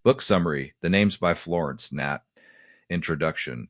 Book summary. The names by Florence Knapp. Introduction.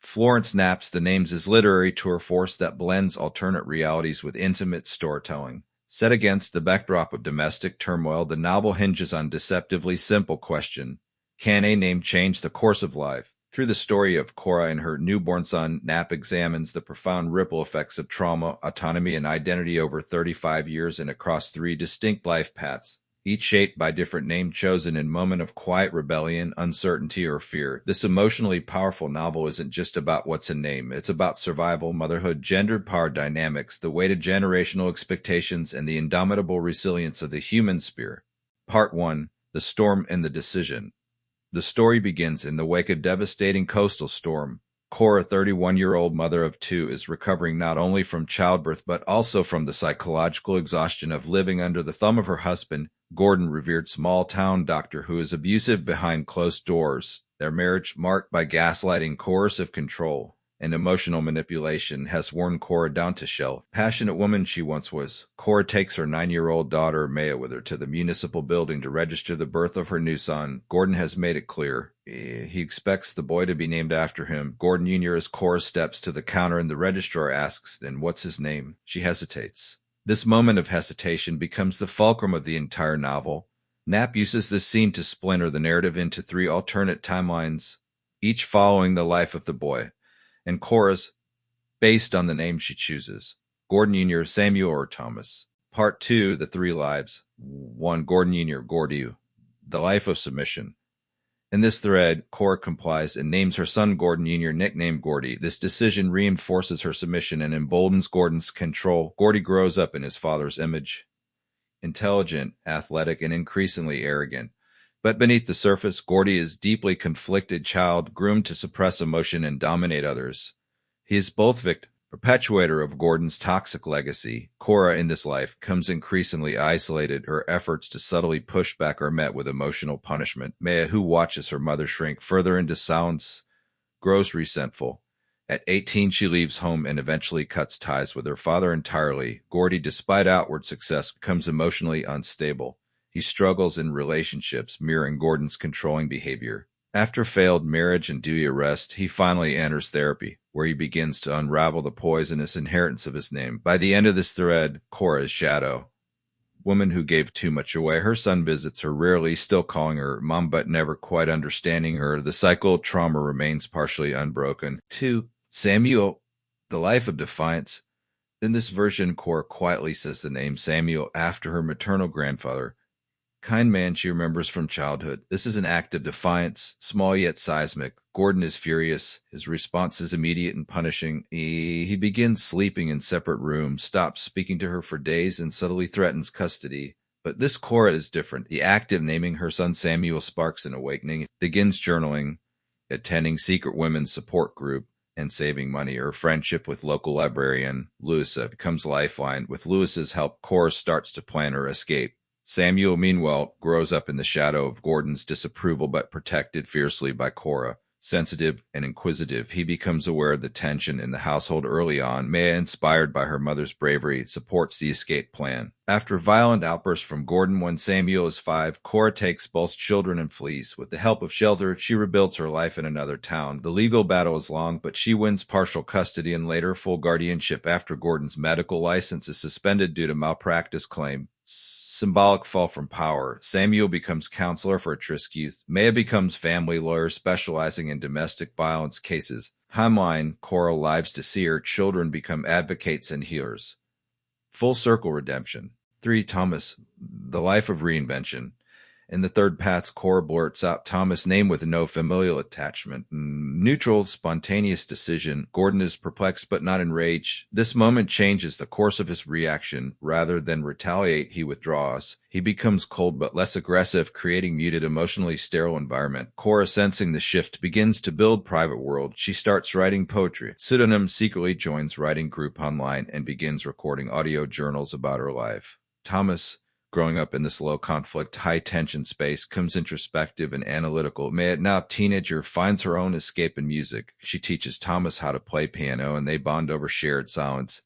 Florence Knapp's The Names is literary tour force that blends alternate realities with intimate storytelling. Set against the backdrop of domestic turmoil, the novel hinges on a deceptively simple question. Can a name change the course of life? Through the story of Cora and her newborn son, Knapp examines the profound ripple effects of trauma, autonomy, and identity over 35 years and across three distinct life paths, each shaped by different name chosen in moment of quiet rebellion, uncertainty, or fear. This emotionally powerful novel isn't just about what's a name. It's about survival, motherhood, gendered power dynamics, the weight of generational expectations, and the indomitable resilience of the human spirit. Part 1. The Storm and the Decision. The story begins in the wake of a devastating coastal storm. Cora, 31-year-old mother of two, is recovering not only from childbirth but also from the psychological exhaustion of living under the thumb of her husband, Gordon, revered small-town doctor who is abusive behind closed doors. Their marriage, marked by gaslighting, coercive control, and emotional manipulation, has worn Cora down to shell. Passionate woman she once was, Cora takes her 9-year-old daughter, Maya, with her to the municipal building to register the birth of her new son. Gordon has made it clear he expects the boy to be named after him. Gordon Jr. as Cora steps to the counter and the registrar asks, "And what's his name?" She hesitates. This moment of hesitation becomes the fulcrum of the entire novel. Knapp uses this scene to splinter the narrative into three alternate timelines, each following the life of the boy, and Cora's, based on the name she chooses: Gordon Jr., Samuel, or Thomas. Part 2, The Three Lives. 1. Gordon Jr., Gordy, the life of submission. In this thread, Cora complies and names her son Gordon Jr., nicknamed Gordy. This decision reinforces her submission and emboldens Gordon's control. Gordy grows up in his father's image, intelligent, athletic, and increasingly arrogant. But beneath the surface, Gordy is a deeply conflicted child, groomed to suppress emotion and dominate others. He is both perpetuator of Gordon's toxic legacy. Cora, in this life, comes increasingly isolated. Her efforts to subtly push back are met with emotional punishment. Maya, who watches her mother shrink further into silence, grows resentful. At 18, she leaves home and eventually cuts ties with her father entirely. Gordy, despite outward success, becomes emotionally unstable. He struggles in relationships, mirroring Gordon's controlling behavior. After failed marriage and duty arrest, he finally enters therapy, where he begins to unravel the poisonous inheritance of his name. By the end of this thread, Cora is Shadow, woman who gave too much away. Her son visits her rarely, still calling her mom but never quite understanding her. The cycle of trauma remains partially unbroken. 2. Samuel, the life of defiance. In this version, Cora quietly says the name Samuel after her maternal grandfather. Kind man she remembers from childhood. This is an act of defiance, small yet seismic. Gordon is furious. His response is immediate and punishing. He begins sleeping in separate rooms, stops speaking to her for days, and subtly threatens custody. But this Cora is different. The act of naming her son Samuel sparks an awakening. Begins journaling, attending secret women's support group, and saving money. Her friendship with local librarian Louisa becomes a lifeline. With Louisa's help, Cora starts to plan her escape. Samuel, meanwhile, grows up in the shadow of Gordon's disapproval but protected fiercely by Cora. Sensitive and inquisitive, he becomes aware of the tension in the household early on. Maya, inspired by her mother's bravery, supports the escape plan. After violent outbursts from Gordon when Samuel is 5, Cora takes both children and flees. With the help of shelter, she rebuilds her life in another town. The legal battle is long, but she wins partial custody and later full guardianship after Gordon's medical license is suspended due to malpractice claim. Symbolic fall from power. Samuel becomes counselor for at-risk youth. Maya becomes family lawyer specializing in domestic violence cases. Timeline, Cora lives to see her children become advocates and healers. Full circle redemption. 3. Thomas, the life of reinvention. In the third path, Cora blurts out Thomas' name with no familial attachment. Neutral, spontaneous decision. Gordon is perplexed but not enraged. This moment changes the course of his reaction. Rather than retaliate, he withdraws. He becomes cold but less aggressive, creating muted, emotionally sterile environment. Cora, sensing the shift, begins to build private world. She starts writing poetry. Pseudonym, secretly joins writing group online and begins recording audio journals about her life. Thomas, growing up in this low-conflict, high-tension space, becomes introspective and analytical. Maya, now a teenager, finds her own escape in music. She teaches Thomas how to play piano, and they bond over shared silence,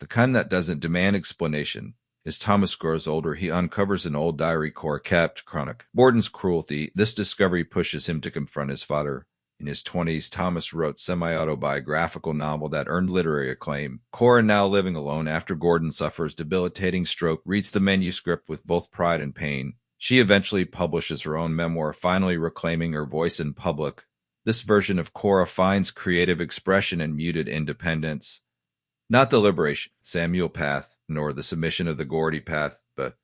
the kind that doesn't demand explanation. As Thomas grows older, he uncovers an old diary Cora kept chronic Gordon's cruelty. This discovery pushes him to confront his father. In his 20s, Thomas wrote semi-autobiographical novel that earned literary acclaim. Cora, now living alone after Gordon suffers debilitating stroke, reads the manuscript with both pride and pain. She eventually publishes her own memoir, finally reclaiming her voice in public. This version of Cora finds creative expression and muted independence. Not the liberation, Samuel path, nor the submission of the Gordy path, but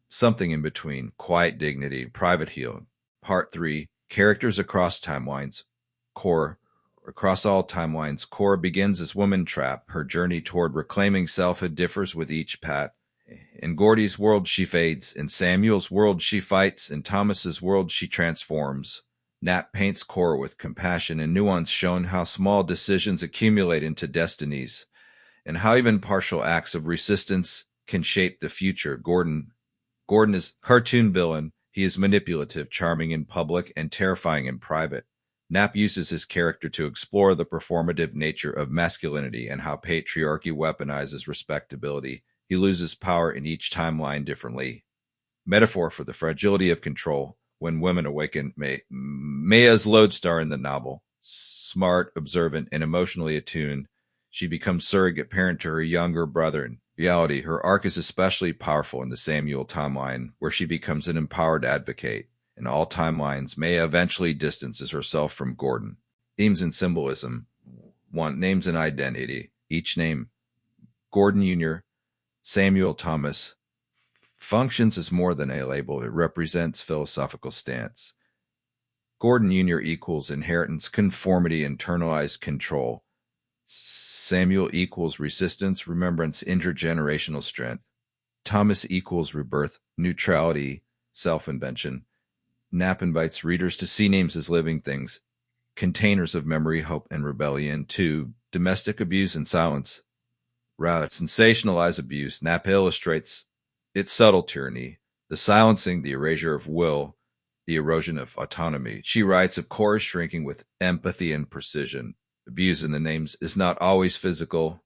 something in between, quiet dignity, private healing. Part 3, Characters Across Timelines. Cora. Across all timelines, Cora begins as woman trap. Her journey toward reclaiming selfhood differs with each path. In Gordy's world, she fades. In Samuel's world, she fights. In Thomas's world, she transforms. Knapp paints Cora with compassion and nuance, showing how small decisions accumulate into destinies, and how even partial acts of resistance can shape the future. Gordon is cartoon villain. He is manipulative, charming in public, and terrifying in private. Knapp uses his character to explore the performative nature of masculinity and how patriarchy weaponizes respectability. He loses power in each timeline differently. Metaphor for the fragility of control. When women awaken, Maya's lodestar in the novel. Smart, observant, and emotionally attuned, she becomes surrogate parent to her younger brother. In reality, her arc is especially powerful in the Samuel timeline, where she becomes an empowered advocate. In all timelines, Maya eventually distances herself from Gordon. Themes and symbolism. 1. Names and identity. Each name, Gordon Jr., Samuel Thomas, functions as more than a label. It represents philosophical stance. Gordon Jr. equals inheritance, conformity, internalized control. Samuel equals resistance, remembrance, intergenerational strength. Thomas equals rebirth, neutrality, self-invention. Knapp invites readers to see names as living things, containers of memory, hope, and rebellion. 2. Domestic abuse and silence. Rather sensationalize abuse, Knapp illustrates its subtle tyranny, the silencing, the erasure of will, the erosion of autonomy. She writes of Cora's shrinking with empathy and precision. Abuse in the names is not always physical.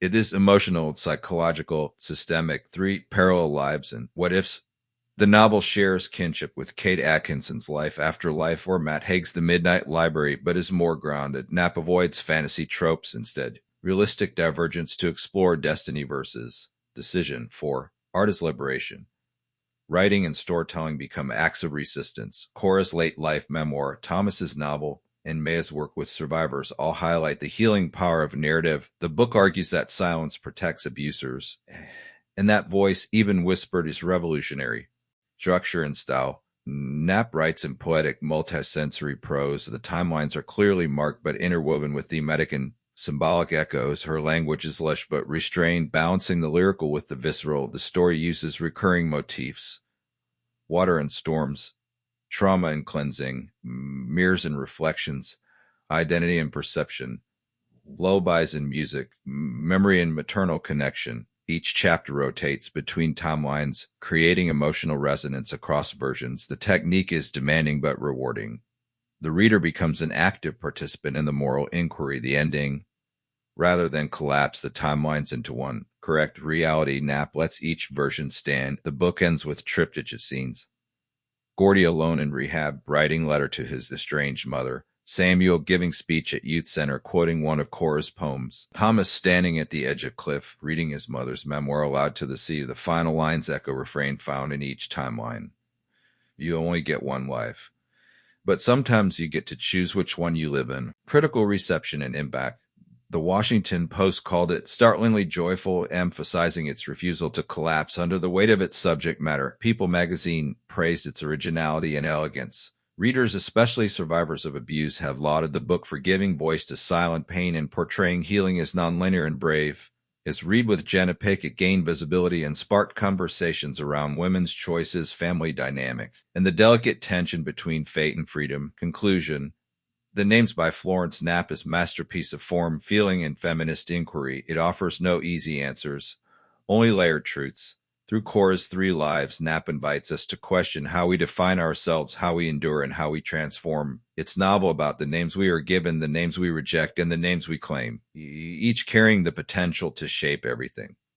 It is emotional, psychological, systemic. 3. Parallel lives and what ifs. The novel shares kinship with Kate Atkinson's Life After Life or Matt Haig's The Midnight Library, but is more grounded. Knapp avoids fantasy tropes instead. Realistic divergence to explore destiny versus decision. 4. Art is liberation. Writing and storytelling become acts of resistance. Cora's late life memoir, Thomas's novel, and Maya's work with survivors all highlight the healing power of narrative. The book argues that silence protects abusers, and that voice, even whispered, is revolutionary. Structure and style. Knapp writes in poetic, multisensory prose. The timelines are clearly marked but interwoven with thematic and symbolic echoes. Her language is lush but restrained, balancing the lyrical with the visceral. The story uses recurring motifs. Water and storms, trauma and cleansing, mirrors and reflections, identity and perception, lullabies and music, memory and maternal connection. Each chapter rotates between timelines, creating emotional resonance across versions. The technique is demanding but rewarding. The reader becomes an active participant in the moral inquiry. The ending, rather than collapse the timelines into one correct reality, Knapp lets each version stand. The book ends with triptych scenes. Gordy alone in rehab, writing letter to his estranged mother. Samuel giving speech at youth center, quoting one of Cora's poems. Thomas standing at the edge of cliff, reading his mother's memoir aloud to the sea. The final lines echo refrain found in each timeline. You only get one life, but sometimes you get to choose which one you live in. Critical reception and impact. The Washington Post called it startlingly joyful, emphasizing its refusal to collapse under the weight of its subject matter. People magazine praised its originality and elegance. Readers, especially survivors of abuse, have lauded the book for giving voice to silent pain and portraying healing as nonlinear and brave. As read with Jenna Pick, it gained visibility and sparked conversations around women's choices, family dynamics, and the delicate tension between fate and freedom. Conclusion. The Names by Florence Knapp is a masterpiece of form, feeling, and feminist inquiry. It offers no easy answers, only layered truths. Through Cora's 3 lives, Knapp invites us to question how we define ourselves, how we endure, and how we transform. It's a novel about the names we are given, the names we reject, and the names we claim, each carrying the potential to shape everything.